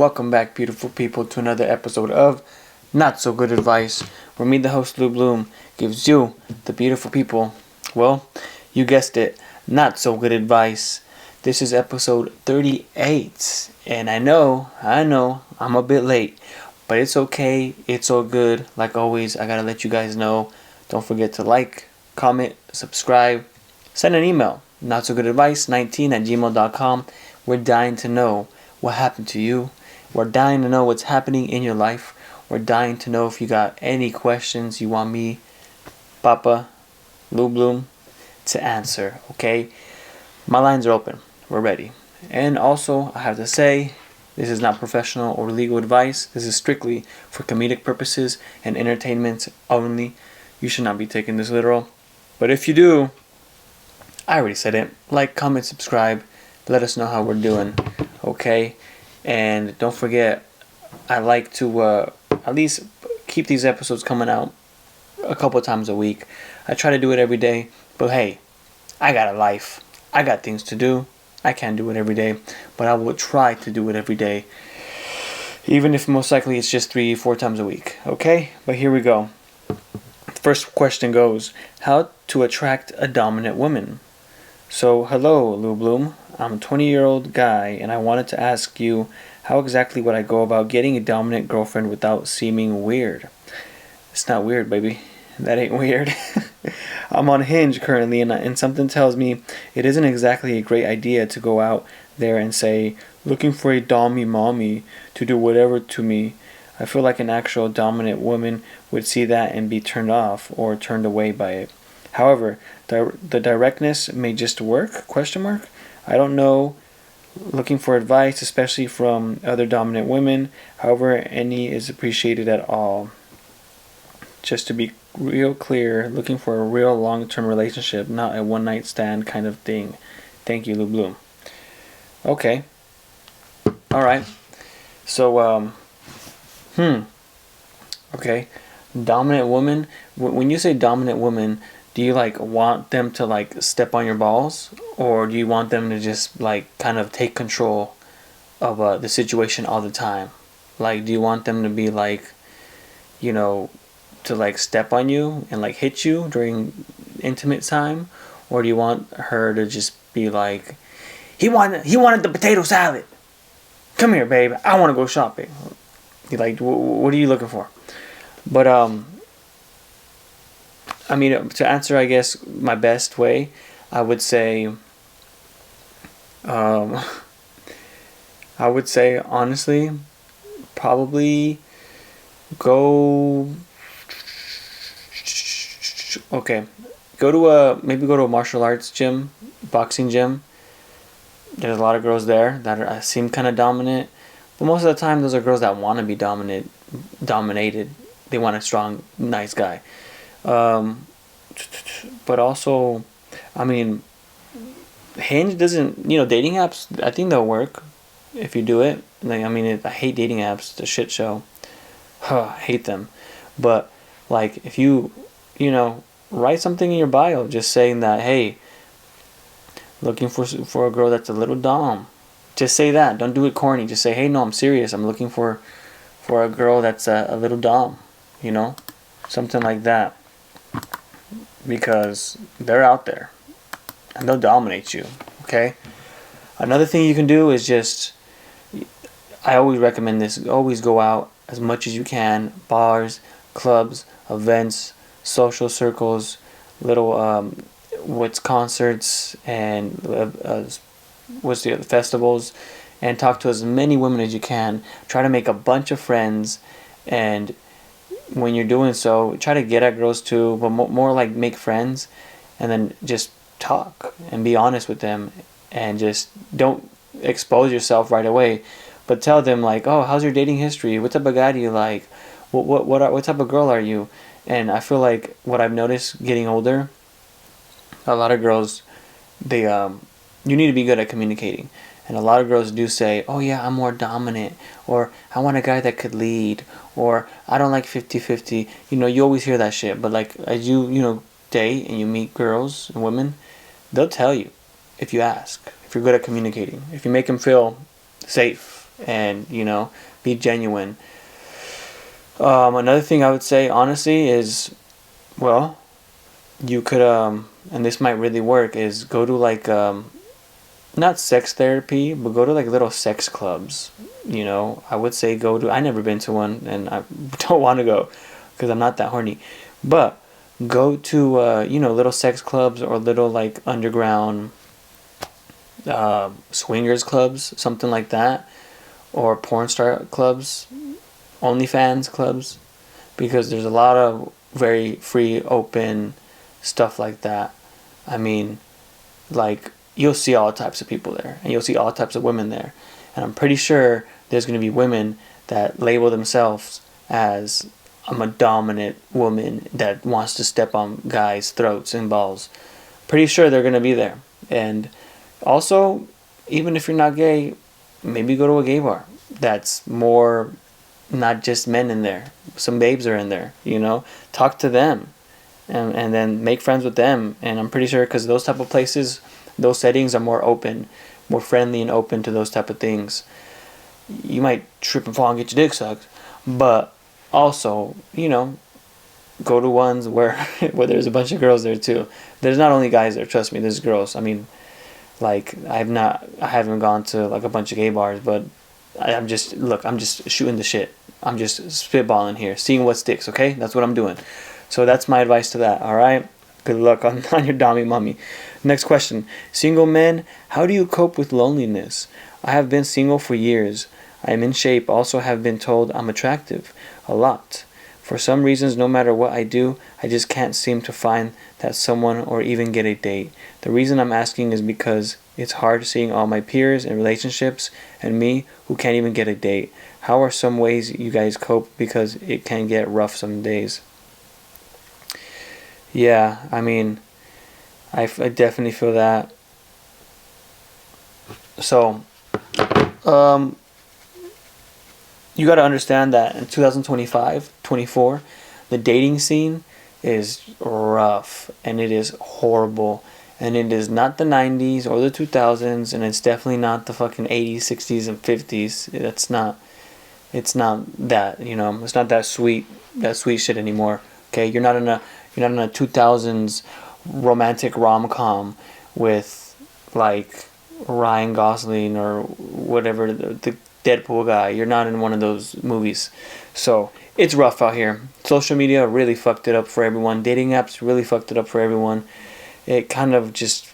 welcome back, beautiful people, to another episode of Not So Good Advice, where me, the host, Lou Bloom, gives you, the beautiful people, well, you guessed it, not so good advice. This is episode 38, and I know, I'm a bit late, but it's okay, it's all good. Like always, I gotta let you guys know, don't forget to like, comment, subscribe, send an email, notsogoodadvice19@gmail.com. We're dying to know what happened to you. We're dying to know what's happening in your life. We're dying to know if you got any questions you want me, Papa, Lou Bloom, to answer, okay? My lines are open. We're ready. And also, I have to say, this is not professional or legal advice. This is strictly for comedic purposes and entertainment only. You should not be taking this literal. But if you do, I already said it. Like, comment, subscribe. Let us know how we're doing, okay? And don't forget, I like to at least keep these episodes coming out a couple times a week. I try to do it every day, but hey, I got a life. I got things to do. I can't do it every day, but I will try to do it every day, even if most likely it's just 3-4 times a week, okay? But here we go. First question goes, how to attract a dominant woman? So, hello, Lou Bloom. I'm a 20-year-old guy, and I wanted to ask you, how exactly would I go about getting a dominant girlfriend without seeming weird? It's not weird, baby. That ain't weird. I'm on Hinge currently, and something tells me it isn't exactly a great idea to go out there and say, looking for a dommy mommy to do whatever to me. I feel like an actual dominant woman would see that and be turned off or turned away by it. However, the directness may just work, ? I don't know. Looking for advice, especially from other dominant women. However, any is appreciated at all. Just to be real clear, looking for a real long-term relationship, not a one-night stand kind of thing. Thank you, Lou Bloom. Okay. Alright. So, okay. Dominant woman. When you say dominant woman, do you want them to step on your balls, or do you want them to just kind of take control of the situation all the time? Do you want them to be to step on you and hit you during intimate time, or do you want her to just be he wanted the potato salad. Come here, babe. I want to go shopping. What are you looking for? But I mean, to answer, I guess, my best way, I would say, honestly, probably go to a martial arts gym, boxing gym. There's a lot of girls there that seem kind of dominant, but most of the time, those are girls that want to be dominated. They want a strong, nice guy. But also, I mean, Hinge doesn't, dating apps, I think they'll work if you do it. I hate dating apps. It's a shit show. I hate them. But, if you, write something in your bio just saying that, hey, looking for a girl that's a little dom. Just say that. Don't do it corny. Just say, hey, no, I'm serious. I'm looking for a girl that's a little dom. Something like that. Because they're out there. And they'll dominate you. Okay? Another thing you can do is I always recommend this. Always go out as much as you can. Bars, clubs, events, social circles, little concerts, and festivals, and talk to as many women as you can. Try to make a bunch of friends, and when you're doing so, try to get at girls too, but more make friends, and then just talk and be honest with them, and just don't expose yourself right away, but tell them oh, how's your dating history? What type of guy do you like? What type of girl are you? And I feel like what I've noticed getting older, a lot of girls, they you need to be good at communicating. And a lot of girls do say, oh yeah, I'm more dominant, or I want a guy that could lead, or I don't like 50-50. You always hear that shit. But as you date and you meet girls and women, they'll tell you if you ask, if you're good at communicating, if you make them feel safe, and be genuine. Another thing I would say honestly is, well, you could and this might really work, is go to like not sex therapy, but go to like little sex clubs. I would say go to. I never been to one, and I don't want to go because I'm not that horny. But go to little sex clubs or little like underground swingers clubs, something like that, or porn star clubs, OnlyFans clubs, because there's a lot of very free, open stuff like that. I mean, like, you'll see all types of people there, and you'll see all types of women there, and I'm pretty sure there's going to be women that label themselves as, I'm a dominant woman that wants to step on guys' throats and balls. Pretty sure they're going to be there. And also, even if you're not gay, maybe go to a gay bar that's more, not just men in there. Some babes are in there, talk to them, and then make friends with them. And I'm pretty sure, because those type of places, those settings are more open, more friendly and open to those type of things. You might trip and fall and get your dick sucked, but also, go to ones where where there's a bunch of girls there too. There's not only guys there, trust me, there's girls. I mean, like, I haven't gone to like a bunch of gay bars, but I'm just shooting the shit. I'm just spitballing here, seeing what sticks, okay? That's what I'm doing. So that's my advice to that, alright? Good luck on your dommy mummy. Next question. Single men, how do you cope with loneliness? I have been single for years. I am in shape, also have been told I'm attractive. A lot. For some reasons, no matter what I do, I just can't seem to find that someone or even get a date. The reason I'm asking is because it's hard seeing all my peers in relationships and me who can't even get a date. How are some ways you guys cope, because it can get rough some days? Yeah, I mean, I definitely feel that. So, you got to understand that in 2025, 24, the dating scene is rough, and it is horrible, and it is not the 90s or the 2000s, and it's definitely not the fucking 80s, 60s, and 50s. It's not that, it's not that sweet shit anymore. Okay, you're not in a 2000s romantic rom-com with like Ryan Gosling or whatever, the Deadpool guy. You're not in one of those movies. So it's rough out here. Social media really fucked it up for everyone. Dating apps really fucked it up for everyone. It kind of just,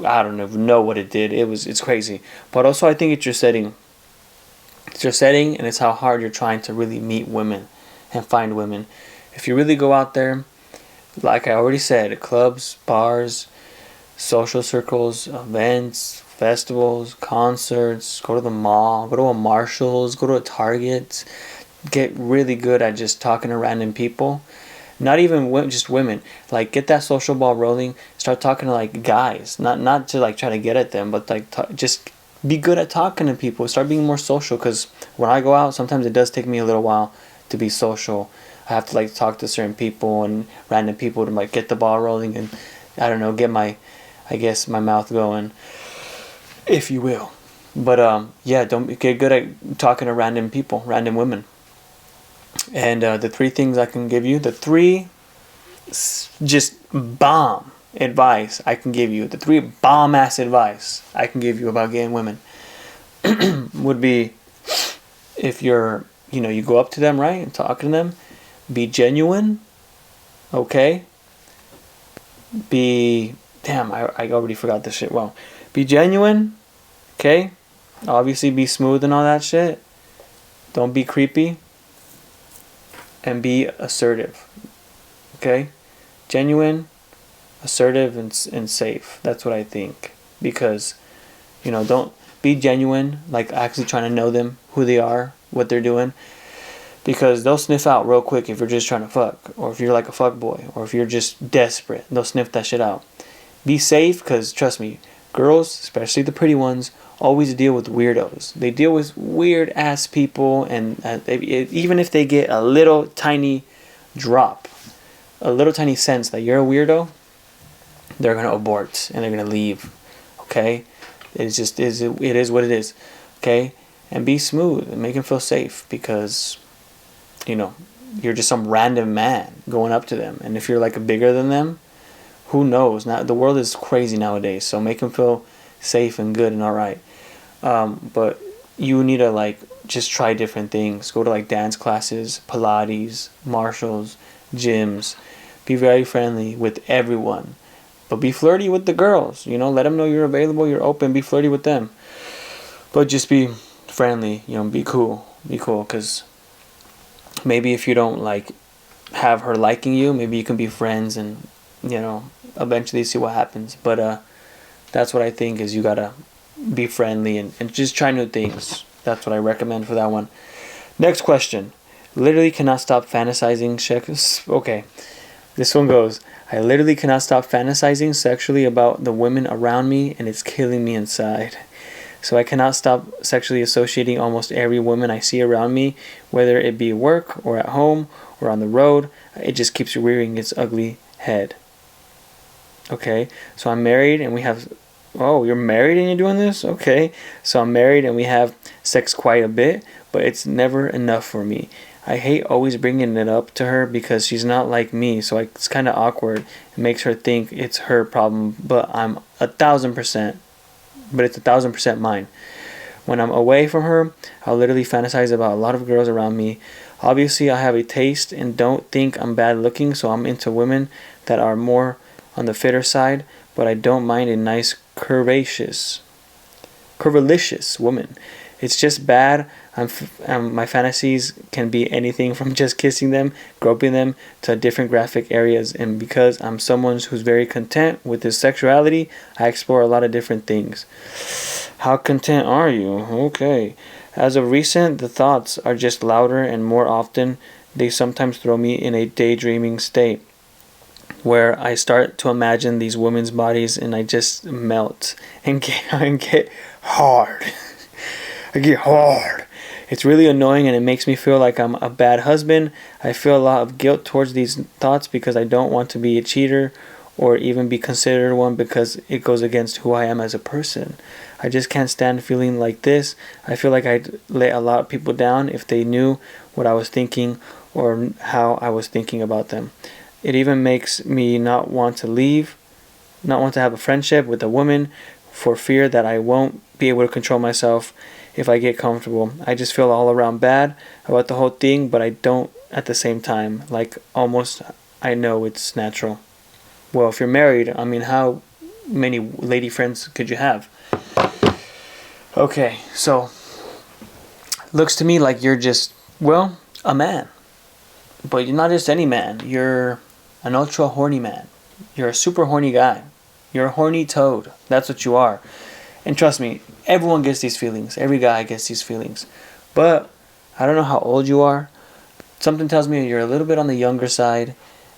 I don't even know what it did. It's crazy. But also, I think it's your setting. It's your setting, and it's how hard you're trying to really meet women and find women. If you really go out there, like I already said, clubs, bars, social circles, events, festivals, concerts, go to the mall, go to a Marshall's, go to a Target, get really good at just talking to random people. Not even just women. Like, get that social ball rolling. Start talking to like guys. Not to like try to get at them, but like just be good at talking to people. Start being more social. Because when I go out, sometimes it does take me a little while to be social. I have to like talk to certain people and random people to like get the ball rolling, and I don't know, get my mouth going, if you will. But yeah, don't get good at talking to random people, random women. And the three things I can give you, the three just bomb advice I can give you, the three bomb ass advice I can give you about getting women would be, if you're, you go up to them, right, and talk to them, be genuine, okay? I already forgot this shit. Well, be genuine, okay? Obviously, be smooth and all that shit. Don't be creepy. And be assertive, okay? Genuine, assertive, and safe. That's what I think. Because, don't be genuine, like actually trying to know them, who they are, what they're doing. Because they'll sniff out real quick if you're just trying to fuck, or if you're like a fuck boy, or if you're just desperate. They'll sniff that shit out. Be safe, because trust me, girls, especially the pretty ones, always deal with weirdos. They deal with weird ass people, and even if they get a little tiny drop, a little tiny sense that you're a weirdo, they're gonna abort and they're gonna leave. Okay, it is what it is. okay? And be smooth and make them feel safe, because, you know, you're just some random man going up to them. And if you're like bigger than them, who knows? Now the world is crazy nowadays, so make them feel safe and good and all right. But you need to like just try different things. Go to like dance classes, Pilates, martials, gyms. Be very friendly with everyone, but be flirty with the girls. You know, let them know you're available, you're open. Be flirty with them, but just be friendly. You know, be cool, because maybe if you don't like have her liking you, maybe you can be friends and, you know, eventually see what happens. But that's what I think, is you gotta be friendly and just try new things. That's what I recommend for that one. Next question. Literally cannot stop fantasizing okay, this one goes, I literally cannot stop fantasizing sexually about the women around me, and it's killing me inside. So I cannot stop sexually associating almost every woman I see around me, whether it be work or at home or on the road. It just keeps rearing its ugly head. Okay, so I'm married and we have... Oh, you're married and you're doing this? Okay, so I'm married and we have sex quite a bit, but it's never enough for me. I hate always bringing it up to her because she's not like me, so it's kind of awkward. It makes her think it's her problem, but I'm 1,000%. But it's 1,000% mine. When I'm away from her, I'll literally fantasize about a lot of girls around me. Obviously, I have a taste and don't think I'm bad looking, so I'm into women that are more on the fitter side, but I don't mind a nice curvaceous woman. It's just bad. My fantasies can be anything from just kissing them, groping them, to different graphic areas. And because I'm someone who's very content with his sexuality, I explore a lot of different things. How content are you? Okay. As of recent, the thoughts are just louder and more often. They sometimes throw me in a daydreaming state, where I start to imagine these women's bodies and I just melt and get hard. I get hard. It's really annoying and it makes me feel like I'm a bad husband. I feel a lot of guilt towards these thoughts because I don't want to be a cheater or even be considered one, because it goes against who I am as a person. I just can't stand feeling like this. I feel like I'd let a lot of people down if they knew what I was thinking or how I was thinking about them. It even makes me not want to leave, not want to have a friendship with a woman, for fear that I won't be able to control myself if I get comfortable. I just feel all around bad about the whole thing, but I don't at the same time. Like, almost I know it's natural. Well, if you're married, I mean, how many lady friends could you have? Okay, so looks to me like you're just, well, a man. But you're not just any man. You're an ultra horny man. You're a super horny guy. You're a horny toad. That's what you are. And trust me, everyone gets these feelings. Every guy gets these feelings. But I don't know how old you are. Something tells me you're a little bit on the younger side.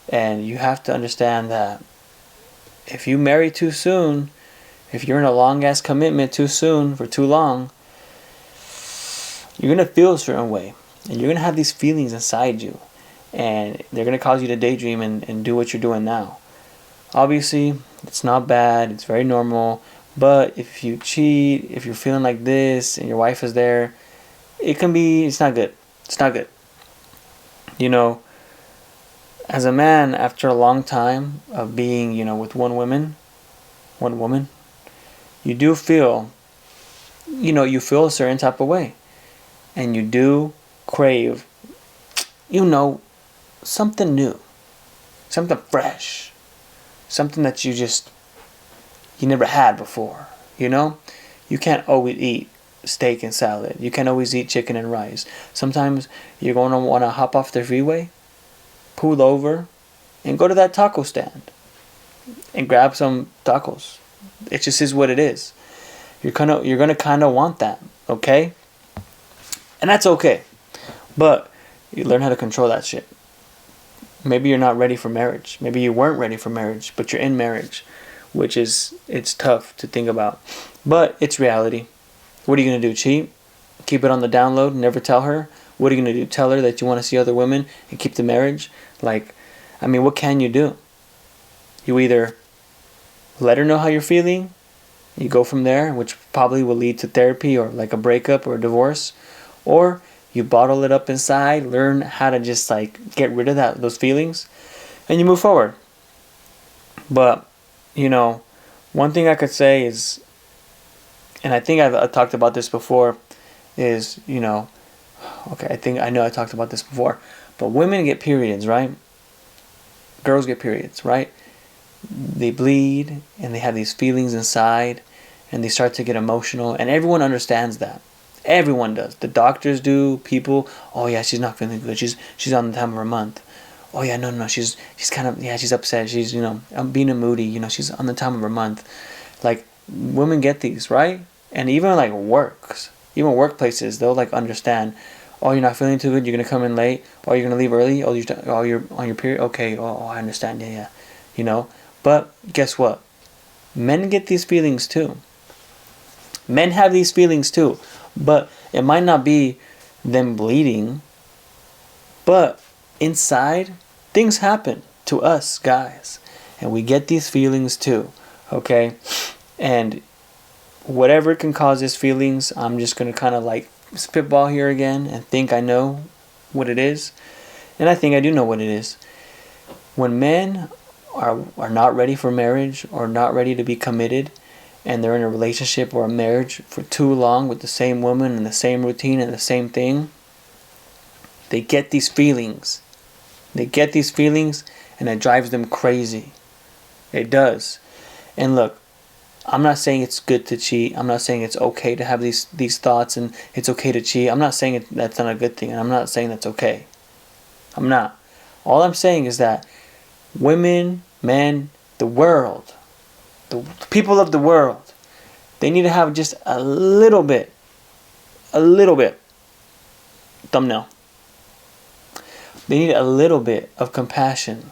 And you have to understand that if you marry too soon, if you're in a long-ass commitment too soon, for too long, you're going to feel a certain way. And you're going to have these feelings inside you. And they're going to cause you to daydream and do what you're doing now. Obviously, it's not bad. It's very normal. But if you cheat, if you're feeling like this and your wife is there, it's not good. It's not good. You know, as a man, after a long time of being, with one woman, you do feel, you feel a certain type of way. And you do crave, something new, something fresh, something that you never had before. You can't always eat steak and salad. You can't always eat chicken and rice. Sometimes you're going to want to hop off the freeway, pull over, and go to that taco stand and grab some tacos. It just is what it is. You're gonna kind of want that, okay? And that's okay. But you learn how to control that shit. Maybe you're not ready for marriage. Maybe you weren't ready for marriage, but you're in marriage, it's tough to think about. But it's reality. What are you going to do? Cheat? Keep it on the download? Never tell her? What are you going to do? Tell her that you want to see other women and keep the marriage? What can you do? You either let her know how you're feeling, You go from there, which probably will lead to therapy or like a breakup or a divorce. Or you bottle it up inside, learn how to just like get rid of those feelings, and you move forward. But, one thing I could say is, and I think I've talked about this before, is, okay, I know I talked about this before, but women get periods, right? Girls get periods, right? They bleed and they have these feelings inside and they start to get emotional, and everyone understands that. Everyone does. The doctors do, people, oh yeah, she's not feeling good. She's on the time of her month. Oh yeah, no, she's kind of, yeah, she's upset. She's, I'm being moody, she's on the time of her month. Like, women get these, right? And even like even workplaces, they'll like understand, oh, you're not feeling too good, you're going to come in late, or you're going to leave early, you're on your period, okay, oh, I understand, yeah. But guess what? Men get these feelings too. Men have these feelings too, but it might not be them bleeding, but inside, things happen to us guys, and we get these feelings too, okay? And whatever can cause these feelings, I'm just going to kind of like spitball here again and think I know what it is. And I think I do know what it is. When men are not ready for marriage or not ready to be committed, and they're in a relationship or a marriage for too long with the same woman and the same routine and the same thing, they get these feelings. They get these feelings and it drives them crazy. It does. And look, I'm not saying it's good to cheat. I'm not saying it's okay to have these thoughts and it's okay to cheat. I'm not saying that's not a good thing, and I'm not saying that's okay. I'm not. All I'm saying is that women, men, the world, the people of the world, they need to have just a little bit, thumbnail. They need a little bit of compassion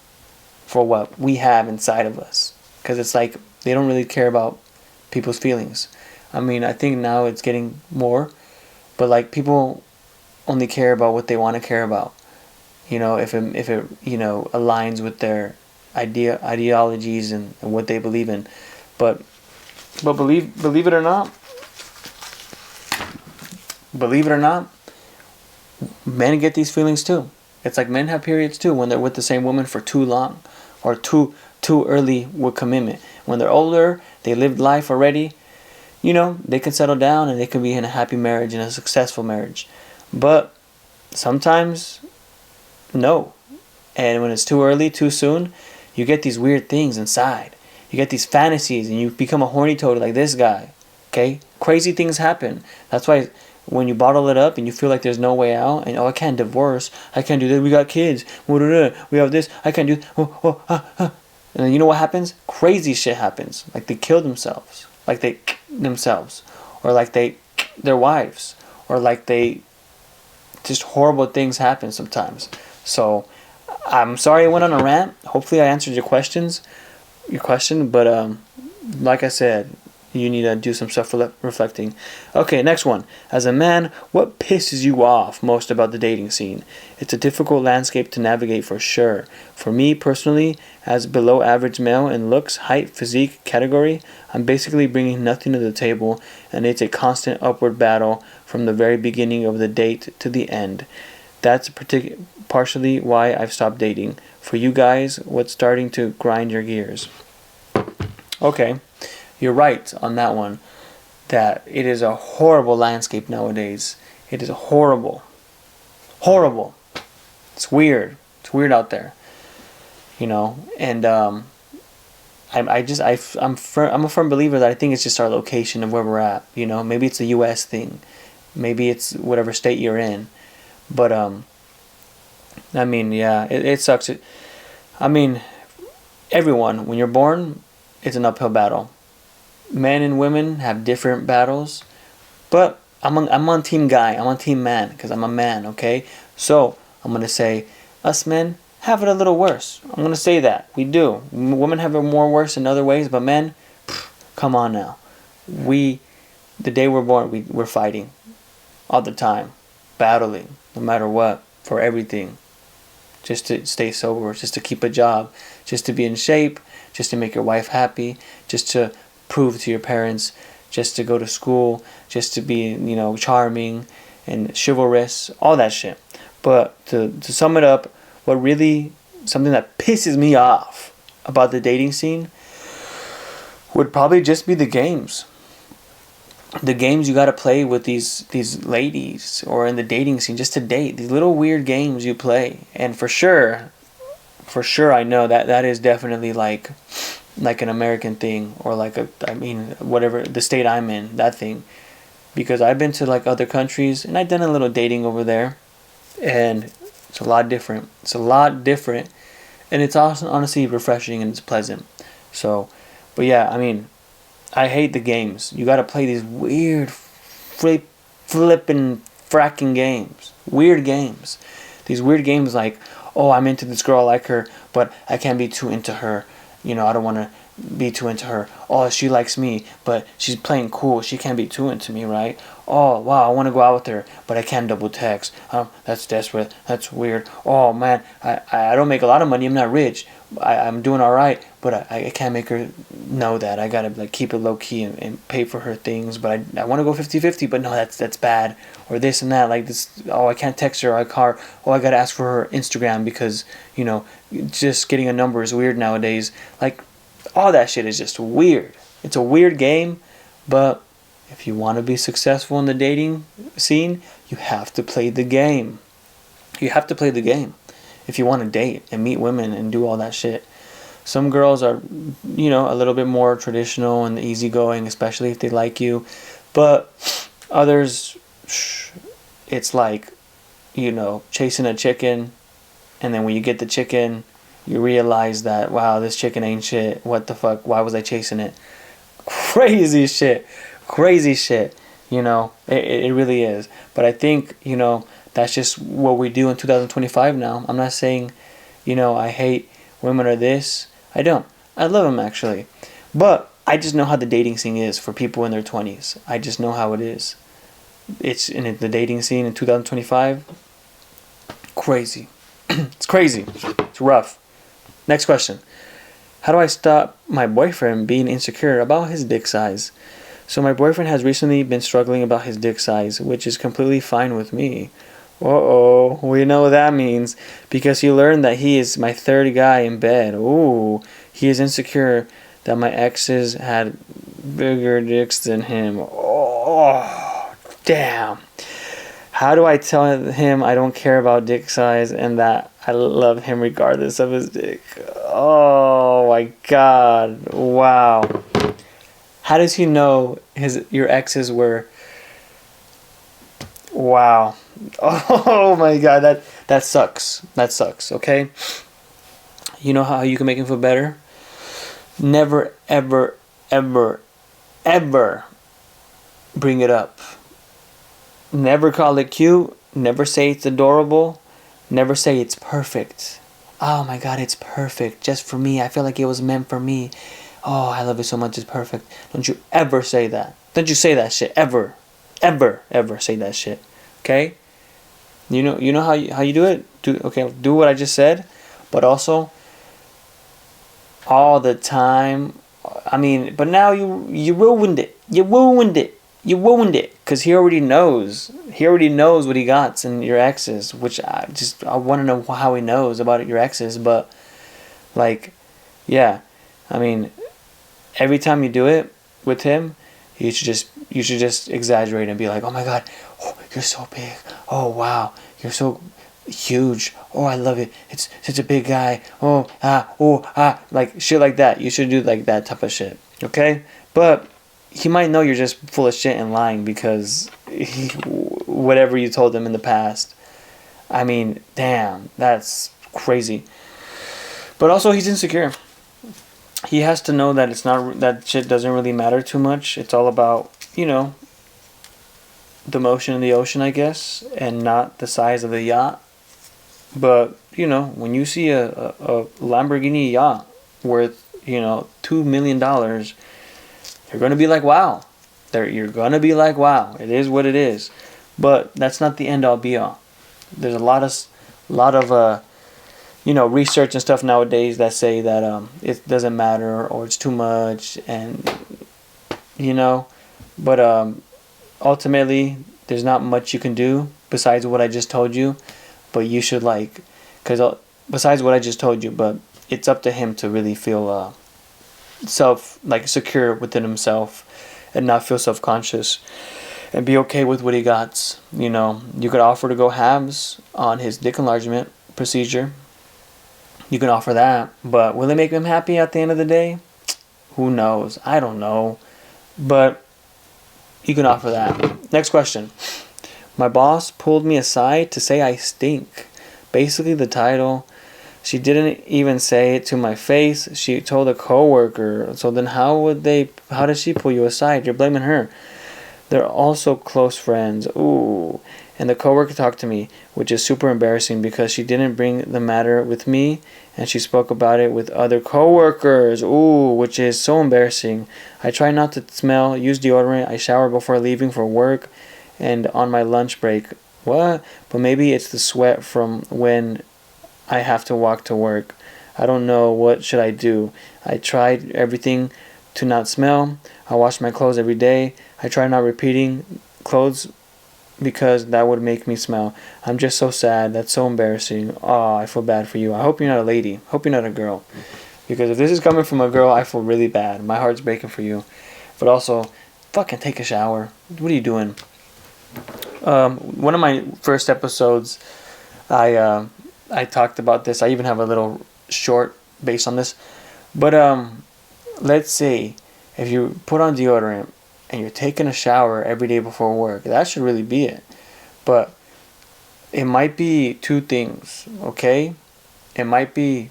for what we have inside of us. Because it's like they don't really care about people's feelings. I mean, I think now it's getting more, but like people only care about what they want to care about. If it aligns with their ideologies and what they believe in. But believe it or not, men get these feelings too. It's like men have periods too when they're with the same woman for too long, or too early with commitment. When they're older, they lived life already, they can settle down and they can be in a happy marriage and a successful marriage. But sometimes, no. And when it's too early, too soon, you get these weird things inside. You get these fantasies and you become a horny toad like this guy. Okay? Crazy things happen. That's why when you bottle it up and you feel like there's no way out, and I can't divorce, I can't do this, we got kids, we have this, I can't do, and then you know what happens? Crazy shit happens. Like they kill themselves, like they themselves, or like their wives, or like just horrible things happen sometimes. So I'm sorry I went on a rant. Hopefully I answered your question, but like I said, you need to do some self-reflecting. Okay, next one. As a man, what pisses you off most about the dating scene? It's a difficult landscape to navigate for sure. For me personally, as below average male in looks, height, physique category, I'm basically bringing nothing to the table, and it's a constant upward battle from the very beginning of the date to the end. That's partially why I've stopped dating. For you guys, what's starting to grind your gears? Okay. You're right on that one, that it is a horrible landscape nowadays. It is horrible. Horrible. It's weird. It's weird out there. And I'm a firm believer that I think it's just our location of where we're at. Maybe it's a US thing. Maybe it's whatever state you're in. But I mean, yeah, it sucks. Everyone, when you're born, it's an uphill battle. Men and women have different battles, but I'm on team guy. I'm on team man because I'm a man. Okay, so I'm gonna say us men have it a little worse. I'm gonna say that we do. Women have it more worse in other ways, but men, come on now. The day we're born, we're fighting all the time, battling no matter what for everything, just to stay sober, just to keep a job, just to be in shape, just to make your wife happy, just to prove to your parents, just to go to school, just to be, charming and chivalrous, all that shit. But to sum it up, what really, something that pisses me off about the dating scene would probably just be the games. The games you gotta play with these ladies, or in the dating scene, just to date. These little weird games you play. And for sure, I know that is definitely like an American thing, or whatever, the state I'm in, that thing. Because I've been to like other countries, and I've done a little dating over there, and it's a lot different. And it's also honestly refreshing, and it's pleasant. So, but yeah, I mean, I hate the games. You gotta play these weird, flipping, fracking games. Weird games. These weird games like, oh, I'm into this girl, I like her, but I can't be too into her. I don't want to be too into her. Oh, she likes me, but she's playing cool. She can't be too into me, right? Oh, wow, I want to go out with her, but I can't double text. That's desperate. That's weird. Oh, man, I don't make a lot of money. I'm not rich. I'm doing all right, but I can't make her know that. I got to keep it low key and pay for her things, but I want to go 50-50, but no, that's bad. Or this and that, like this. Oh, I can't text her. I call her. Oh, I got to ask for her Instagram because, just getting a number is weird nowadays. Like, all that shit is just weird. It's a weird game, but if you want to be successful in the dating scene, you have to play the game. You have to play the game if you want to date and meet women and do all that shit. Some girls are, a little bit more traditional and easygoing, especially if they like you. But others, it's like, chasing a chicken, and then when you get the chicken, you realize that, wow, this chicken ain't shit. What the fuck? Why was I chasing it? Crazy shit. It really is. But I think, that's just what we do in 2025 now. I'm not saying, I hate women or this. I don't. I love them, actually. But I just know how the dating scene is for people in their 20s. I just know how it is. It's in the dating scene in 2025. Crazy. It's crazy. It's rough. Next question. How do I stop my boyfriend being insecure about his dick size? So my boyfriend has recently been struggling about his dick size, which is completely fine with me. Uh-oh, we know what that means. Because he learned that he is my third guy in bed. Ooh, he is insecure that my exes had bigger dicks than him. Oh, damn. How do I tell him I don't care about dick size and that I love him regardless of his dick? Oh my god. Wow. How does he know your exes were... Wow. Oh my god, that sucks. That sucks, okay? You know how you can make him feel better? Never, ever, ever, ever bring it up. Never call it cute. Never say it's adorable. Never say it's perfect. Oh my god, it's perfect. Just for me. I feel like it was meant for me. Oh, I love it so much. It's perfect. Don't you ever say that. Don't you say that shit. Ever. Ever. Ever say that shit. Okay? You know how you do it? Do what I just said. But also, all the time. I mean, but now you ruined it. You ruined it. Because he already knows. He already knows what he got in your exes. Which I want to know how he knows about your exes. But, yeah. I mean, every time you do it with him, you should just exaggerate and be like, oh my god, oh, you're so big. Oh wow, you're so huge. Oh, I love it. It's such a big guy. Like shit like that. You should do like that type of shit. Okay? But he might know you're just full of shit and lying because whatever you told him in the past. I mean, damn, that's crazy. But also, he's insecure. He has to know that that shit doesn't really matter too much. It's all about, the motion in the ocean, I guess, and not the size of the yacht. But, when you see a Lamborghini yacht worth, $2 million, you're going to be like, wow. You're going to be like, wow. It is what it is. But that's not the end all be all. There's a lot of research and stuff nowadays that say that it doesn't matter or it's too much, and you know. But ultimately, there's not much you can do besides what I just told you. But you should like, because besides what I just told you, but it's up to him to really feel secure within himself and not feel self-conscious and be okay with what he got. You know, you could offer to go halves on his dick enlargement procedure. You can offer that, but will it make him happy at the end of the day? Who knows? I don't know. But you can offer that. Next question. My boss pulled me aside to say I stink. Basically the title. She didn't even say it to my face. She told a coworker. So then how did she pull you aside? You're blaming her. They're also close friends. Ooh. And the coworker talked to me, which is super embarrassing because she didn't bring the matter with me and she spoke about it with other coworkers. Ooh, which is so embarrassing. I try not to smell, use deodorant, I shower before leaving for work and on my lunch break. What? But maybe it's the sweat from when I have to walk to work. I don't know, what should I do? I tried everything to not smell. I wash my clothes every day. I try not repeating clothes because that would make me smell. I'm just so sad. That's so embarrassing. Oh, I feel bad for you. I hope you're not a lady. I hope you're not a girl. Because if this is coming from a girl, I feel really bad. My heart's breaking for you. But also, fucking take a shower. What are you doing? One of my first episodes, I talked about this. I even have a little short based on this. But let's say if you put on deodorant and you're taking a shower every day before work, that should really be it. But it might be two things, okay? It might be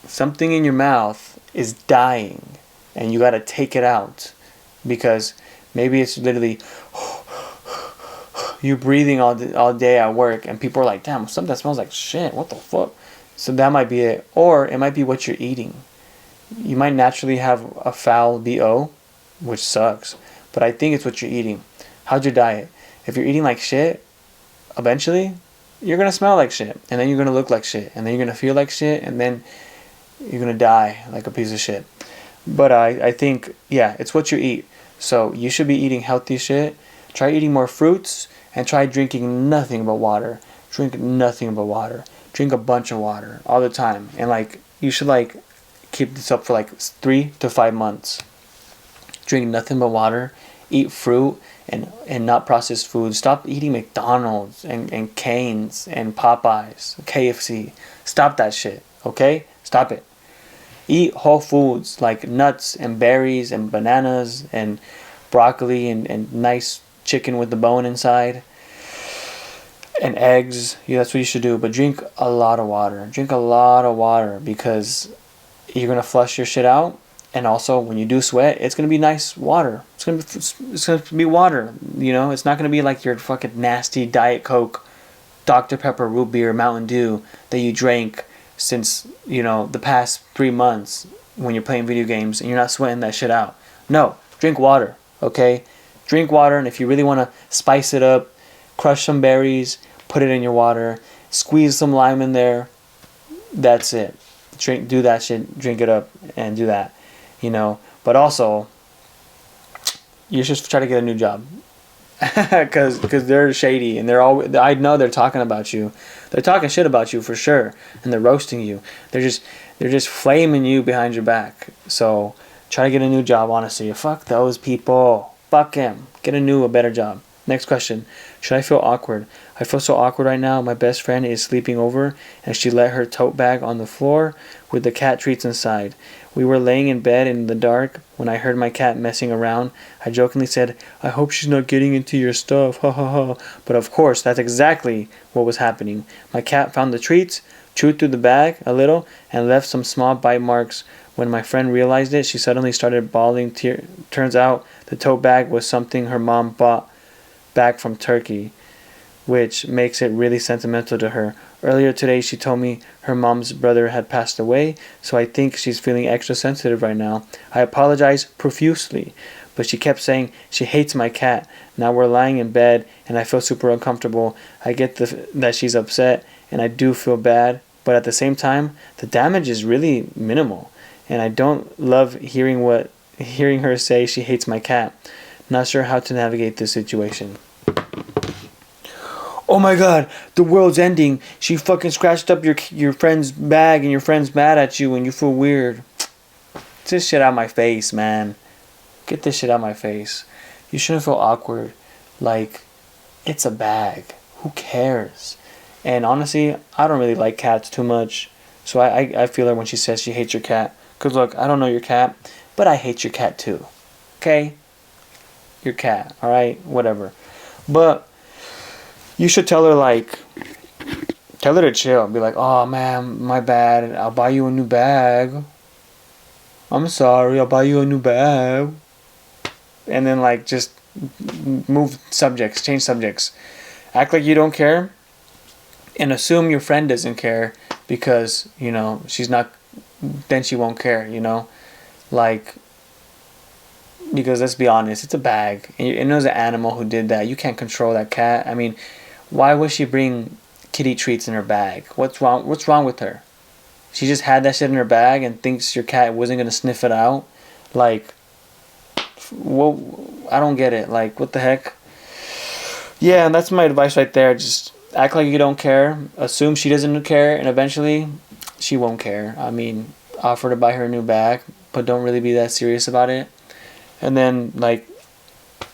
something in your mouth is dying and you got to take it out because maybe it's literally you breathing all day at work and people are like, damn, something that smells like shit, what the fuck? So that might be it. Or it might be what you're eating. You might naturally have a foul BO, which sucks, but I think it's what you're eating. How's your diet? If you're eating like shit, eventually you're gonna smell like shit, and then you're gonna look like shit, and then you're gonna feel like shit, and then you're gonna die like a piece of shit. But I think, yeah, it's what you eat. So you should be eating healthy shit. Try eating more fruits and try drinking nothing but water. Drink nothing but water. Drink a bunch of water all the time, and like you should like keep this up for like 3 to 5 months. Drink nothing but water, eat fruit and not processed food. Stop eating McDonald's and Cane's and Popeyes, KFC. Stop that shit, okay? Stop it. Eat whole foods like nuts and berries and bananas and broccoli and nice chicken with the bone inside and eggs. Yeah, that's what you should do. But drink a lot of water. Drink a lot of water because you're going to flush your shit out. And also, when you do sweat, it's going to be nice water. It's going to be water, you know? It's not going to be like your fucking nasty Diet Coke, Dr. Pepper, root beer, Mountain Dew that you drank since, you know, the past 3 months when you're playing video games and you're not sweating that shit out. No, drink water, okay? Drink water, and if you really want to spice it up, crush some berries, put it in your water, squeeze some lime in there. That's it. Do that shit, drink it up, and do that. You know, but also you should try to get a new job because they're shady and I know they're talking about you. They're talking shit about you for sure, and they're roasting you. They're just flaming you behind your back. So try to get a new job. Honestly, fuck those people. Fuck him. Get a better job. Next question. Should I feel awkward? I feel so awkward right now. My best friend is sleeping over and she let her tote bag on the floor with the cat treats inside. We were laying in bed in the dark when I heard my cat messing around. I jokingly said, I hope she's not getting into your stuff, ha ha ha. But of course, that's exactly what was happening. My cat found the treats, chewed through the bag a little, and left some small bite marks. When my friend realized it, she suddenly started bawling. Turns out the tote bag was something her mom bought back from Turkey, which makes it really sentimental to her. Earlier today, she told me her mom's brother had passed away, so I think she's feeling extra sensitive right now. I apologize profusely, but she kept saying she hates my cat. Now we're lying in bed, and I feel super uncomfortable. I get that she's upset, and I do feel bad, but at the same time, the damage is really minimal, and I don't love hearing what hearing her say she hates my cat. Not sure how to navigate this situation. Oh my god, the world's ending. She fucking scratched up your friend's bag and your friend's mad at you and you feel weird. Get this shit out of my face, man. Get this shit out of my face. You shouldn't feel awkward. Like, it's a bag. Who cares? And honestly, I don't really like cats too much. So I feel her when she says she hates your cat. Because look, I don't know your cat, but I hate your cat too. Okay? Your cat, alright? Whatever. But you should tell her, like, tell her to chill. Be like, oh man, my bad. I'll buy you a new bag. I'm sorry, I'll buy you a new bag. And then, like, just move subjects, change subjects. Act like you don't care. And assume your friend doesn't care because, you know, she's not, then she won't care, you know? Like, because let's be honest, it's a bag. And it was an animal who did that. You can't control that cat. I mean, why would she bring kitty treats in her bag? What's wrong with her? She just had that shit in her bag and thinks your cat wasn't going to sniff it out? Like, well, I don't get it. Like, what the heck? Yeah, and that's my advice right there. Just act like you don't care. Assume she doesn't care, and eventually she won't care. I mean, offer to buy her a new bag, but don't really be that serious about it. And then, like,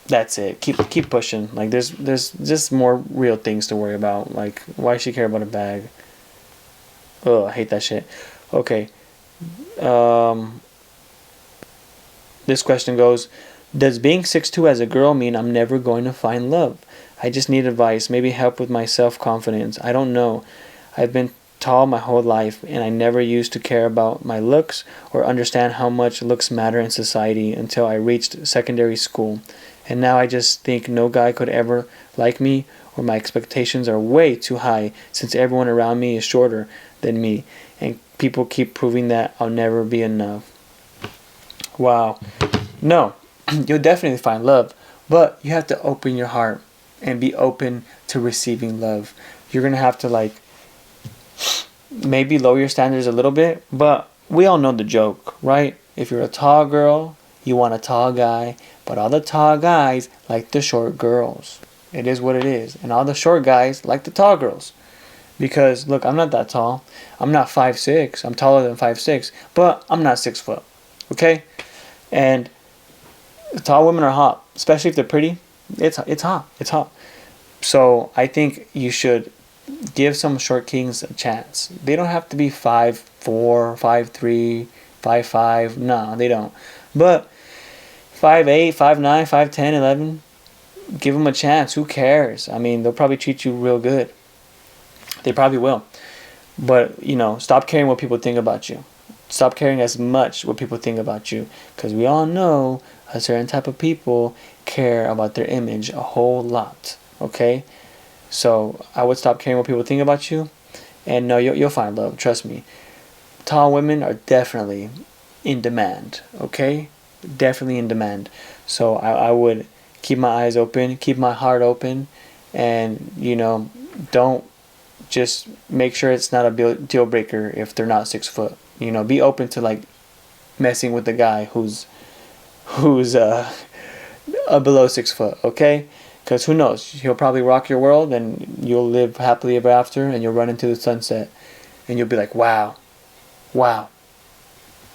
that's it. Keep pushing. Like, there's just more real things to worry about. Like, why should she care about a bag? Oh, I hate that shit. Okay. This question goes, does being 6'2" as a girl mean I'm never going to find love? I just need advice, maybe help with my self-confidence. I don't know. I've been tall my whole life, and I never used to care about my looks or understand how much looks matter in society until I reached secondary school. And now I just think no guy could ever like me, or my expectations are way too high since everyone around me is shorter than me, and people keep proving that I'll never be enough. Wow. No, you'll definitely find love, but you have to open your heart and be open to receiving love. You're going to have to, like, maybe lower your standards a little bit, but we all know the joke, right? If you're a tall girl, you want a tall guy, but all the tall guys like the short girls. It is what it is. And all the short guys like the tall girls. Because, look, I'm not that tall. I'm not 5'6". I'm taller than 5'6", but I'm not 6 foot. Okay? And tall women are hot, especially if they're pretty. It's hot. It's hot. So I think you should give some short kings a chance. They don't have to be 5'4", 5'3", 5'5". No, they don't. But 5'8", 5'9", 5'10", 11, give them a chance. Who cares? I mean, they'll probably treat you real good. They probably will. But, you know, stop caring what people think about you. Stop caring as much what people think about you. Because we all know a certain type of people care about their image a whole lot. Okay? So I would stop caring what people think about you. And no, you'll find love. Trust me. Tall women are definitely in demand. Okay? Definitely in demand. So I would keep my eyes open. Keep my heart open. And, you know, don't just make sure it's not a deal breaker if they're not 6 foot. You know, be open to, like, messing with the guy who's below 6 foot, okay? Because who knows? He'll probably rock your world, and you'll live happily ever after, and you'll run into the sunset, and you'll be like, wow.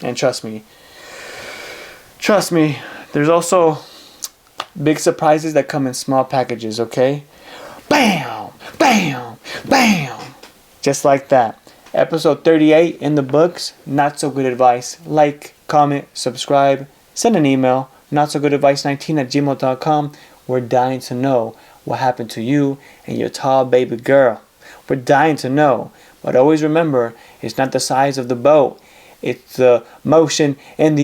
And trust me, there's also big surprises that come in small packages, okay? Bam, bam, bam. Just like that. Episode 38 in the books. Not so good advice. Like, comment, subscribe, send an email. notsogoodadvice19@gmail.com. We're dying to know what happened to you and your tall baby girl. We're dying to know. But always remember, it's not the size of the boat. It's the motion in the